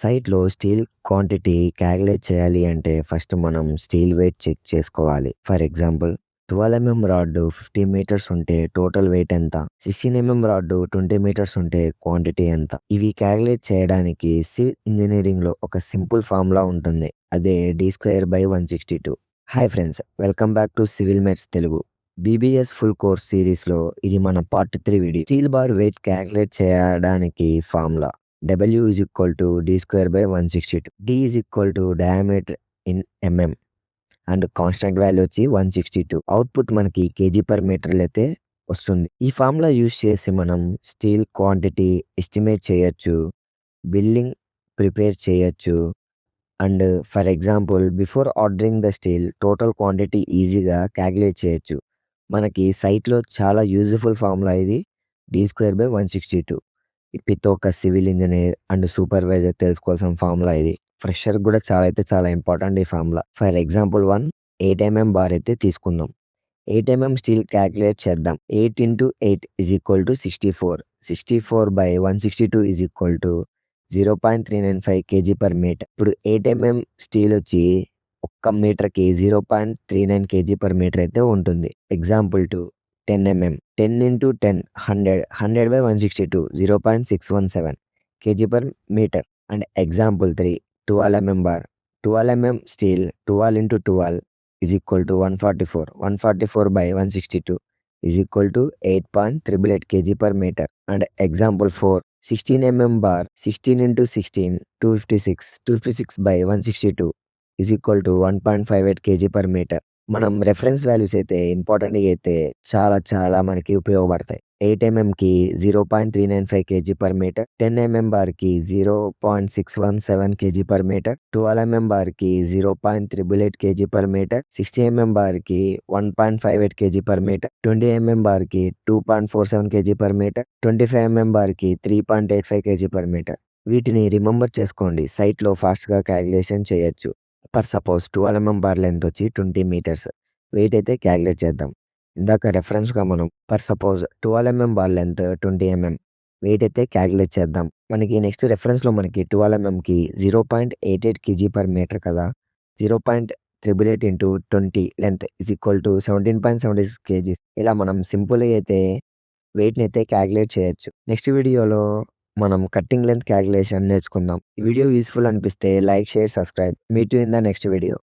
సైట్‌లో steel quantity calculate చేయాలి అంటే ఫస్ట్ మనం స్టీల్ వెయిట్ చెక్ చేసుకోవాలి. ఫర్ ఎగ్జాంపుల్ 12 రాడ్ 50 మీటర్స్ ఉంటే టోటల్ వెయిట్ ఎంత? 16 రాడ్ 20 మీటర్స్ ఉంటే క్వాంటిటీ ఎంత? ఇవి కాలిక్యులేట్ చేయడానికి సివిల్ ఇంజినీరింగ్‌లో ఒక సింపుల్ ఫార్ములా ఉంటుంది. అదే d²/162. Hi friends, welcome back to civil mates Telugu. BBS full course సిరీస్‌లో ఇది మన part 3 video. Steel bar weight calculate చేయడానికి formula W is equal to d²/162. D is equal to diameter in mm and constant value వచ్చి 162. Output మనకి KG per మీటర్లో అయితే వస్తుంది. ఈ formula use చేసి మనం స్టీల్ క్వాంటిటీ ఎస్టిమేట్ చేయొచ్చు, బిల్డింగ్ ప్రిపేర్ చేయొచ్చు and for example before ordering the steel total quantity ఈజీగా క్యాలిక్యులేట్ చేయొచ్చు. మనకి సైట్లో చాలా యూజ్ఫుల్ ఫార్ములా ఇది d²/162. ప్రతి ఒక్క సివిల్ ఇంజనీర్ అండ్ సూపర్వైజర్ తెలుసుకోవాల్సిన ఫార్ములా ఇది. ఫ్రెషర్ కూడా చాలా ఇంపార్టెంట్ ఈ ఫార్ములా. ఫర్ ఎగ్జాంపుల్ 8 బార్ అయితే తీసుకుందాం. 8 స్టీల్ క్యాలిక్యులేట్ చేద్దాం. 8 into 8 is equal to 64. 64/162 is equal to 0.395 kg per meter. ఇప్పుడు 8 స్టీల్ వచ్చి ఒక్క మీటర్కి 0.39 kg per meter అయితే ఉంటుంది. Example 2 10 10 into 10 100 100/162 0.617 kg per meter. And example 3 12 bar 12 steel 12 into 12 is equal to 144 144/162 is equal to 8.888 kg per meter. And example 4 16 bar 16 into 16 256 256/162 is equal to 1.58 kg per meter. మనం reference values అయితే ఇంపార్టెంట్గా అయితే చాలా మనకి ఉపయోగపడతాయి. 8 0.395 kg per meter, 10 బార్కి 0.617 kg per meter, 12 బార్కి 0.888 kg per meter, 60 బార్కి 1.58 kg per meter, 20 బార్కి 2.47 kg per meter, 25 బార్కి 3.85 kg per meter. వీటిని remember చేసుకోండి, సైట్లో ఫాస్ట్గా క్యాలిక్యులేషన్ చేయొచ్చు. ఫర్ సపోజ్ 12 బార్ లెంత్ వచ్చి 20 మీటర్స్, వెయిట్ అయితే క్యాలిక్యులేట్ చేద్దాం. ఇందాక రెఫరెన్స్గా మనం for suppose 12 bar length 20 weight అయితే క్యాలిక్యులేట్ చేద్దాం. మనకి నెక్స్ట్ రెఫరెన్స్లో మనకి 12 0.88 kg per meter కదా. 0.888 into 20 length is equal to 17.76 kg. ఇలా మనం సింపుల్గా అయితే వెయిట్ని అయితే క్యాలిక్యులేట్ చేయొచ్చు. నెక్స్ట్ వీడియోలో మనం కట్టింగ్ లెంత్ క్యాలిక్యులేషన్ నేర్చుకుందాం. ఈ వీడియో యూస్ఫుల్ అనిపిస్తే like, share, subscribe. Meet you in the next video.